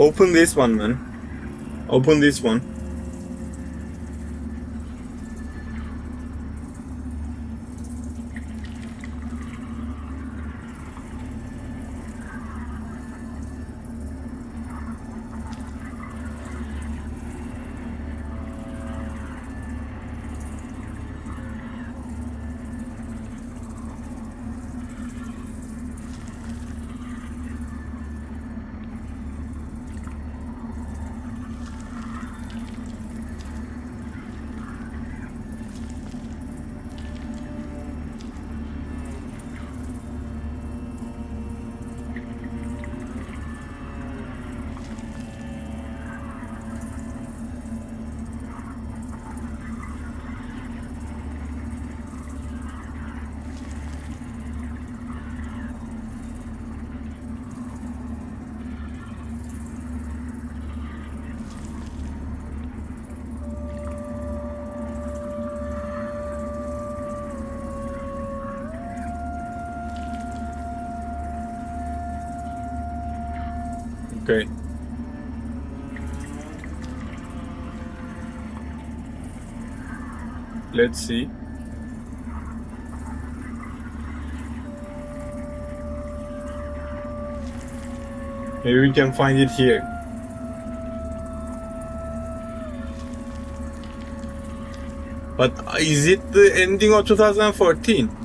Open this one, man. Open this one. Okay. Let's see. Maybe we can find it here. But is it the ending of 2014?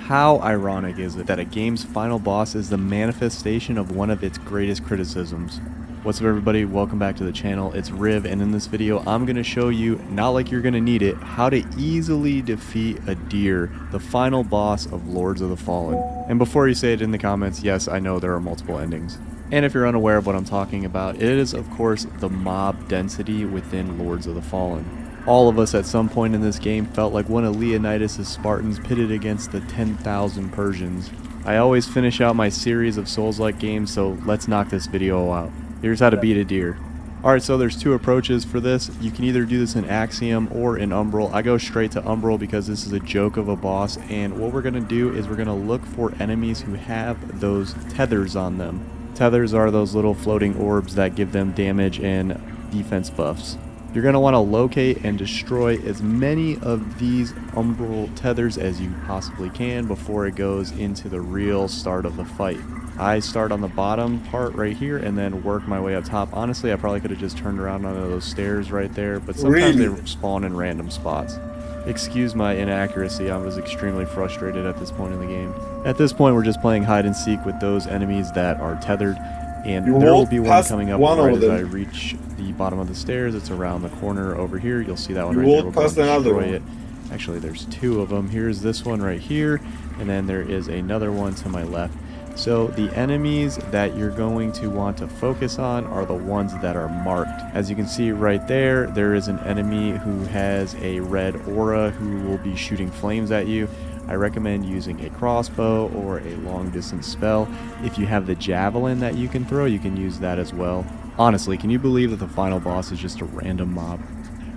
How ironic is it that a game's final boss is the manifestation of one of its greatest criticisms? What's up everybody, welcome back to the channel, it's Riv, and in this video I'm going to show you, not like you're going to need it, how to easily defeat a deer, the final boss of Lords of the Fallen. And before you say it in the comments, yes, I know there are multiple endings. And if you're unaware of what I'm talking about, it is of course the mob density within Lords of the Fallen. All of us at some point in this game felt like one of Leonidas' Spartans pitted against the 10,000 Persians. I always finish out my series of Souls-like games, so let's knock this video out. Here's how to beat a deer. Alright, so there's two approaches for this. You can either do this in Axiom or in Umbral. I go straight to Umbral because this is a joke of a boss, and what we're going to do is we're going to look for enemies who have those tethers on them. Tethers are those little floating orbs that give them damage and defense buffs. You're going to want to locate and destroy as many of these umbral tethers as you possibly can before it goes into the real start of the fight. I start on the bottom part right here and then work my way up top. Honestly, I probably could have just turned around onto those stairs right there, but sometimes they spawn in random spots. Excuse my inaccuracy, I was extremely frustrated at this point in the game. At this point, we're just playing hide and seek with those enemies that are tethered. And there will be one coming up right as I reach the bottom of the stairs. It's around the corner over here. You'll see that one right there. We'll destroy it. Actually, there's two of them. Here's this one right here, and then there is another one to my left. So the enemies that you're going to want to focus on are the ones that are marked. As you can see right there, there is an enemy who has a red aura who will be shooting flames at you. I recommend using a crossbow or a long distance spell. If you have the javelin that you can throw, you can use that as well. Honestly, can you believe that the final boss is just a random mob?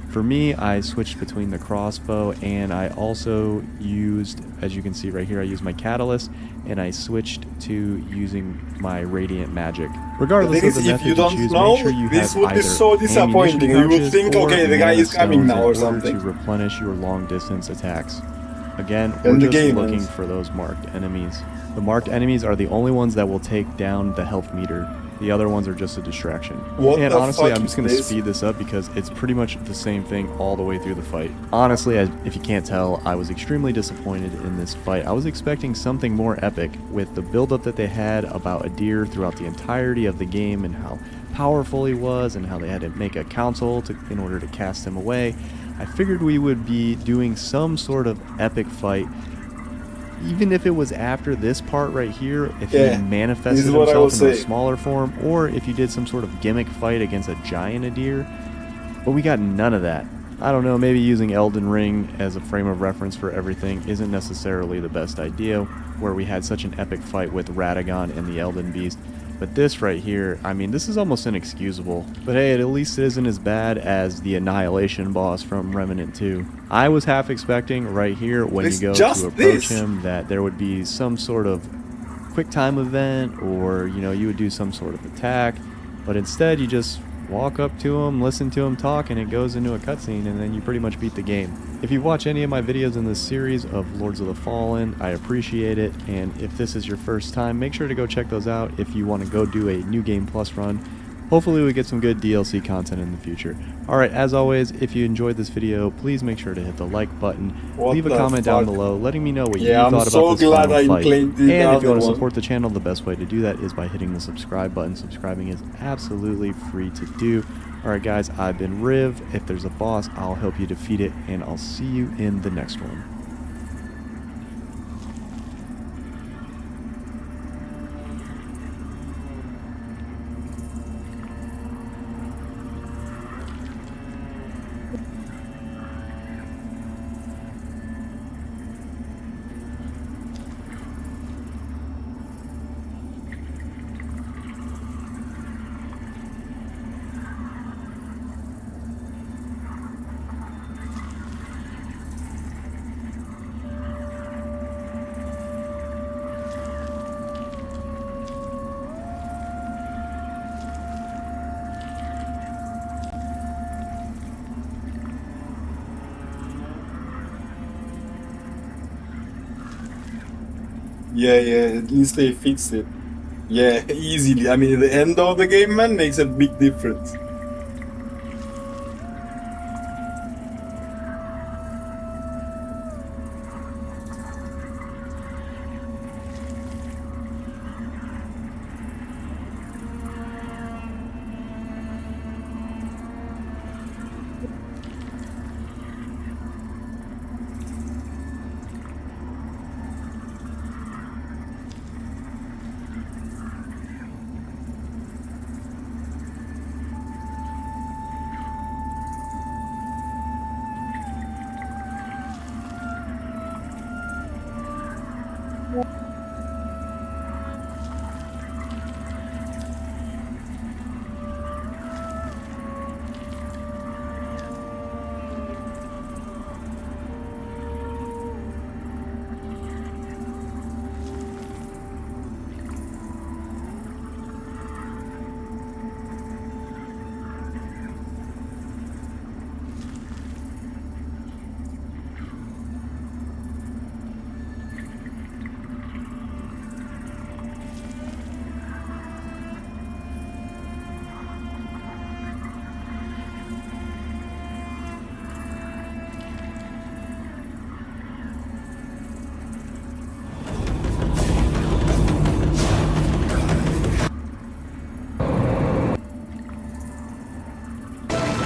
For me, I switched between the crossbow and I also used, as you can see right here, I used my catalyst and I switched to using my radiant magic. Regardless of the if you method you don't choose, know, make sure you this have would be either so disappointing. ammunition You would pouches think, or okay, the guy mana is coming stones now or in order something. to replenish your long distance attacks. Again, And we're the just game looking ends. for those marked enemies. The marked enemies are the only ones that will take down the health meter. The other ones are just a distraction. What And the honestly, fuck I'm just is going to this? speed this up because it's pretty much the same thing all the way through the fight. Honestly, if you can't tell, I was extremely disappointed in this fight. I was expecting something more epic with the build-up that they had about a deer throughout the entirety of the game and how powerful he was and how they had to make a council in order to cast him away. I figured we would be doing some sort of epic fight. Even if it was after this part right here, if Yeah, he this manifested is what I himself was into a saying. smaller form, or if you did some sort of gimmick fight against a giant deer, but we got none of that. I don't know, maybe using Elden Ring as a frame of reference for everything isn't necessarily the best idea, where we had such an epic fight with Radagon and the Elden Beast. But this right here, I mean, this is almost inexcusable. But hey, at least it isn't as bad as the Annihilation boss from Remnant 2. I was half expecting right here when It's you go just to approach this. him that there would be some sort of quick time event, or you would do some sort of attack, but instead you just walk up to him, listen to him talk, and it goes into a cutscene, and then you pretty much beat the game. If you watch any of my videos in this series of Lords of the Fallen, I appreciate it, and if this is your first time, make sure to go check those out if you want to go do a New Game Plus run. Hopefully we get some good DLC content in the future. Alright, as always, if you enjoyed this video, please make sure to hit the like button, What leave a the comment down fuck? below letting me know what Yeah, you I'm thought so about this glad final I fight. played the And if you other want to one. support the channel, the best way to do that is by hitting the subscribe button. Subscribing is absolutely free to do. Alright guys, I've been Riv. If there's a boss, I'll help you defeat it, and I'll see you in the next one. Yeah, at least they fixed it. Yeah, easily. I mean, the end of the game, man, makes a big difference.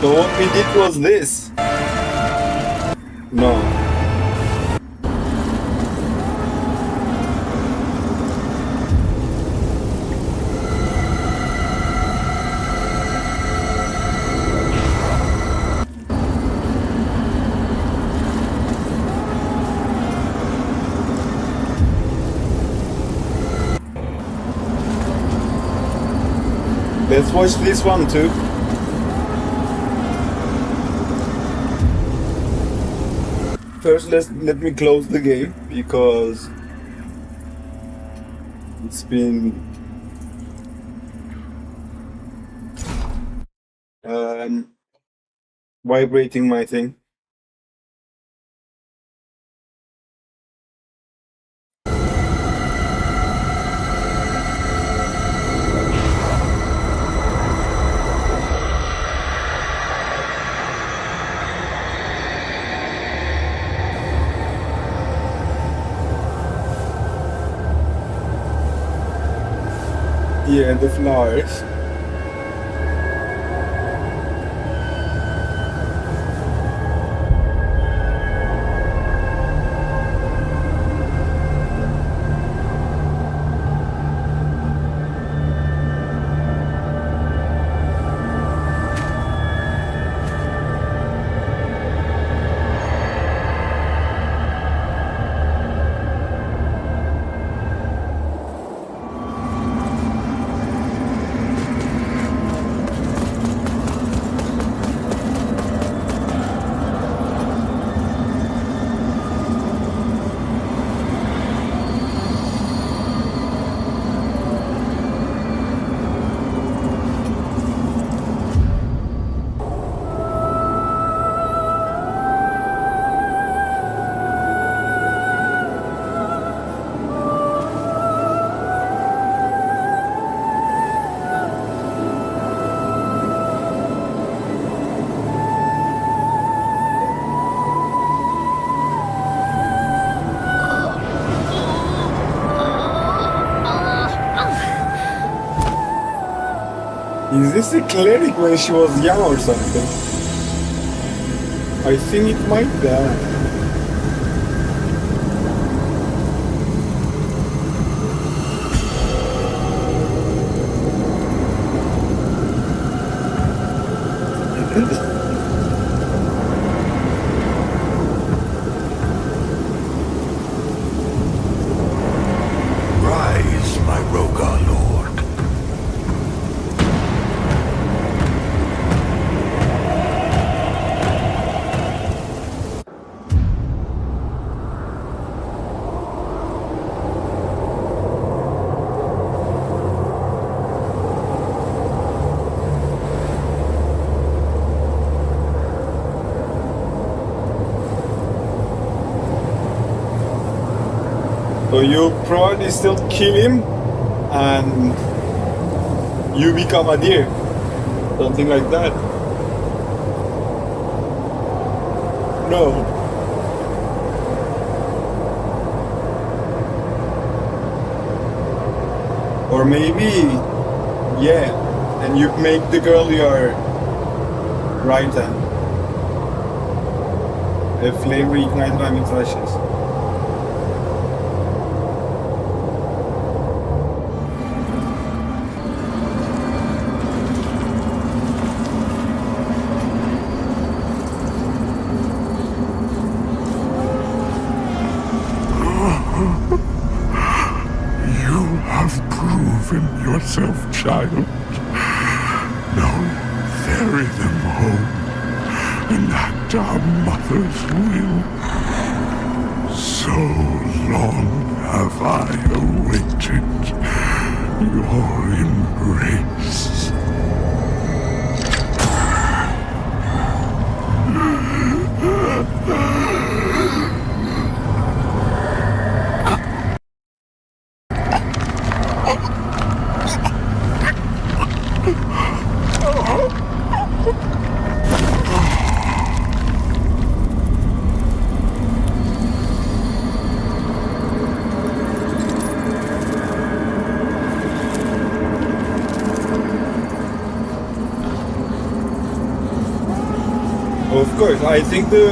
So what we did was this. No. Let's watch this one too. First, let me close the game because it's been vibrating my thing. Yeah, the flowers. Is this a cleric when she was young or something? I think it might be. Rise, my Rogar Lord. So you probably still kill him and you become a deer. Something like that. No. Or maybe, yeah, and you make the girl your right hand. A flame reignite diamond flashes. You have proven yourself, child. Now ferry them home and act our mother's will. So long have I awaited your embrace. Of course, I think the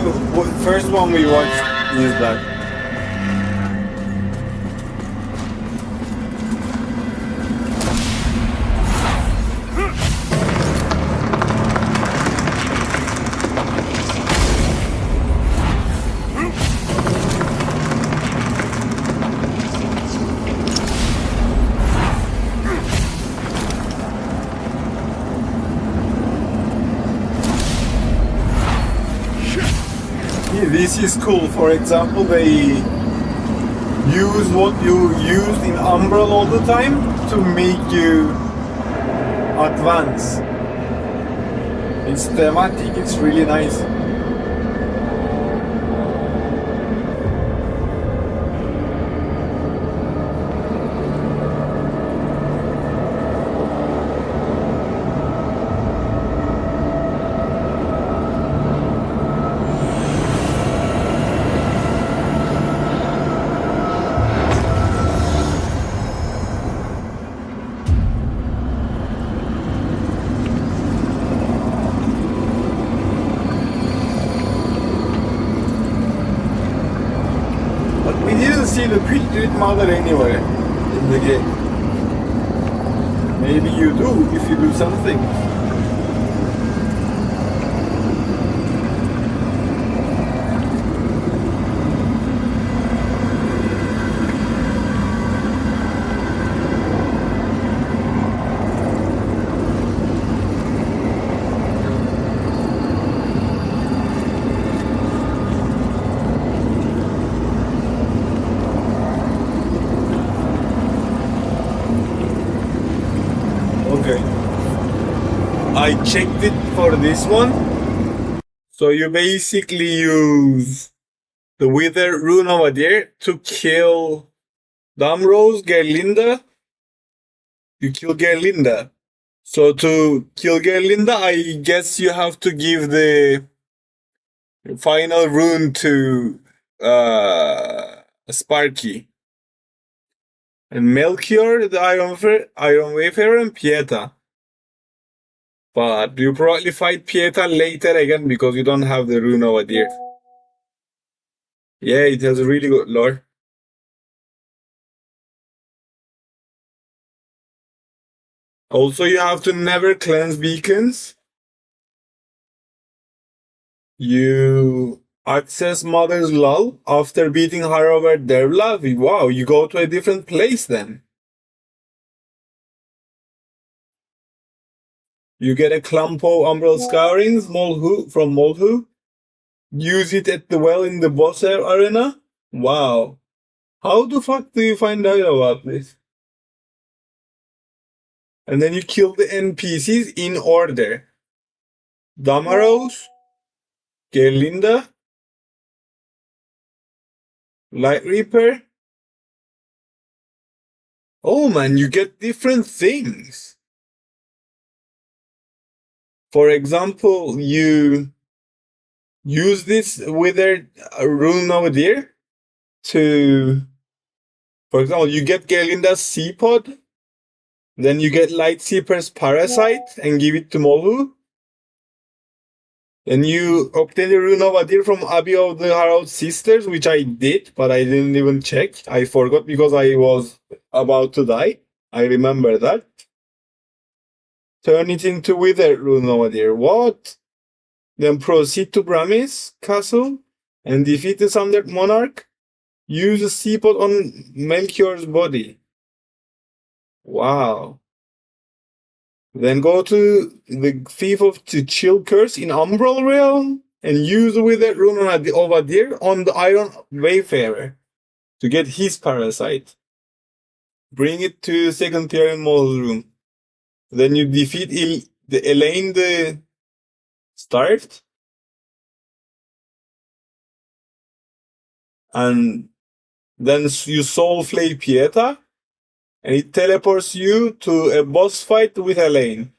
first one we watched is that. this is cool. For example, they use what you used in Umbral all the time to make you advance. It's thematic, it's really nice. We didn't see the Pit model anywhere in the game. Maybe you do if you do something. Okay. I checked it for this one. So you basically use the Wither Rune over there to kill Damrose, Gerlinda. You kill Gerlinda. So to kill Gerlinda, I guess you have to give the final rune to Sparky. And Melchior, the Iron Wayfarer, and Pieta. But you probably fight Pieta later again because you don't have the rune over there. Yeah, it has a really good lore. Also, you have to never cleanse beacons. You access Mother's Lull after beating her over Dervla. Wow, you go to a different place then. You get a clump of Umbral Scourings from Molhu. Use it at the well in the boss arena. Wow. How the fuck do you find out about this? And then you kill the NPCs in order. Damaros, Gerlinda, Light Reaper. Oh man, you get different things. For example, you use this Wither rune over there to, for example, you get Gerlinda's Seapod, then you get Lightseeper's Parasite and give it to Molhu. Then you obtain the rune of Adir from Abbey of the Harrowed Sisters, which I did, but I didn't even check. I forgot because I was about to die. I remember that. Turn it into Wither rune of Adir. What? Then proceed to Bramis Castle and defeat the Sundered Monarch. Use a Seapot on Melchior's body. Wow. Then go to the Thief of the Chill Curse in Umbral Realm and use the Wither rune over there on the Iron Wayfarer to get his parasite. Bring it to the second tier in Maul's room. Then you defeat Elaine the Starved. And then you soul flay Pieta. And it teleports you to a boss fight with Elaine.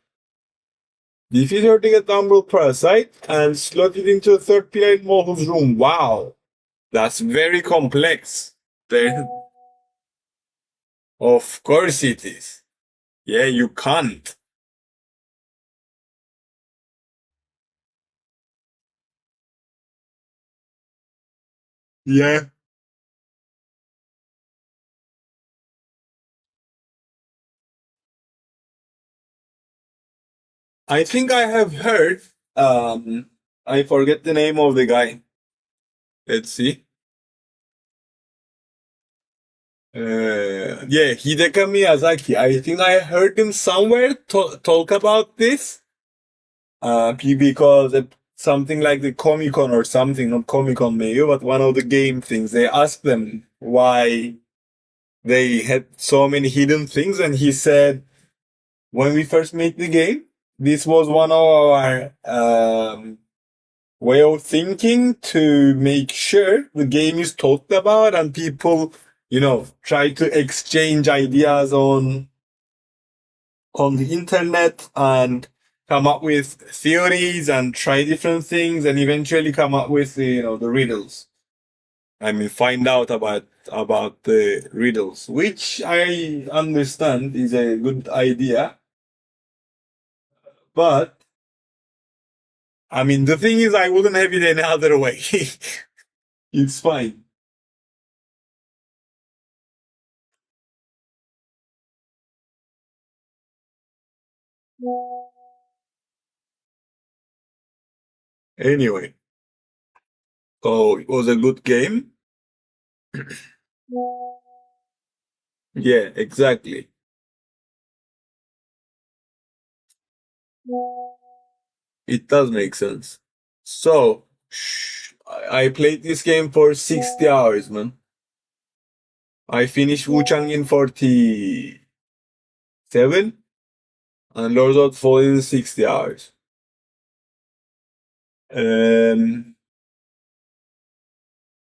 Defeat her to get Umbral Parasite and slot it into a third pillar in Mohul's room. Wow. That's very complex. Of course it is. Yeah, you can't. Yeah. I think I have heard, I forget the name of the guy. Let's see. Yeah, Hideka Miyazaki. I think I heard him somewhere talk about this. Because something like the Comic Con or something, not Comic Con maybe, but one of the game things. They asked them why they had so many hidden things, and he said, when we first made the game, this was one of our way of thinking to make sure the game is talked about and people, try to exchange ideas on the internet and come up with theories and try different things and eventually come up with the riddles. I mean, find out about the riddles, which I understand is a good idea. But I mean, the thing is, I wouldn't have it any other way. It's fine. Anyway, so it was a good game. Yeah, exactly. It does make sense. So, I played this game for 60 hours, man. I finished Wuchang in 47 and Lords of Fallen in 60 hours. Um,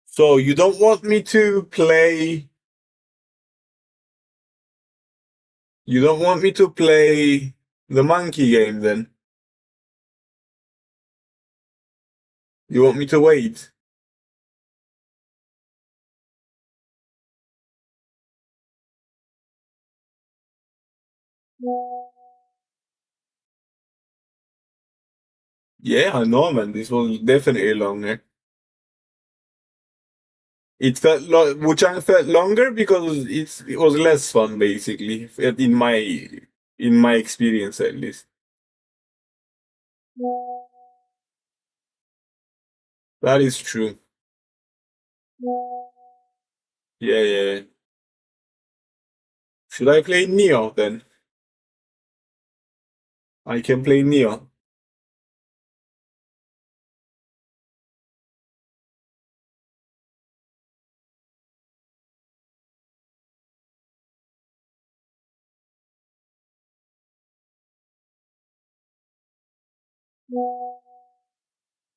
so you don't want me to play. You don't want me to play the monkey game then? You want me to wait? Yeah, I know, man. This was definitely longer. It felt Wuchang felt longer because it was less fun, basically, in my experience at least. That is true. Yeah, yeah. Should I play Neo then? I can play Neo.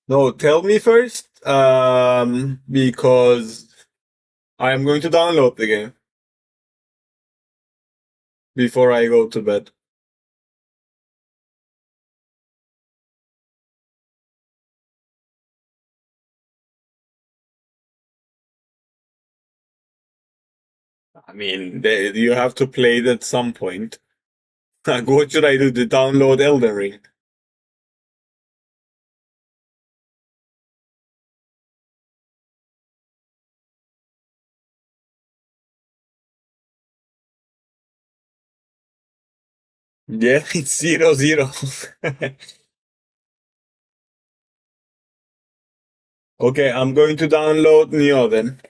No, tell me first, because I am going to download the game before I go to bed. I mean, you have to play it at some point. Like, what should I do to download Elden Ring? Yeah, it's 0-0. Okay, I'm going to download Neo then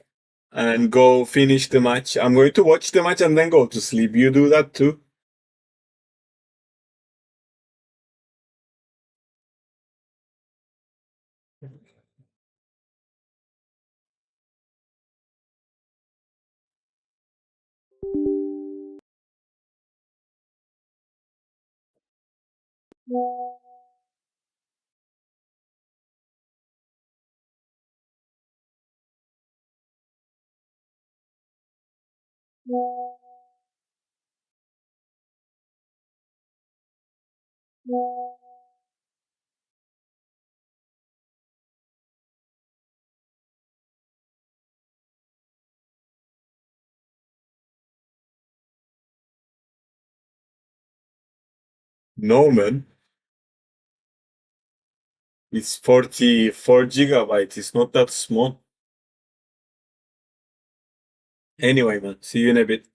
and go finish the match. I'm going to watch the match and then go to sleep. You do that too? No, man. It's 44 gigabytes. It's not that small. Anyway, man, see you in a bit.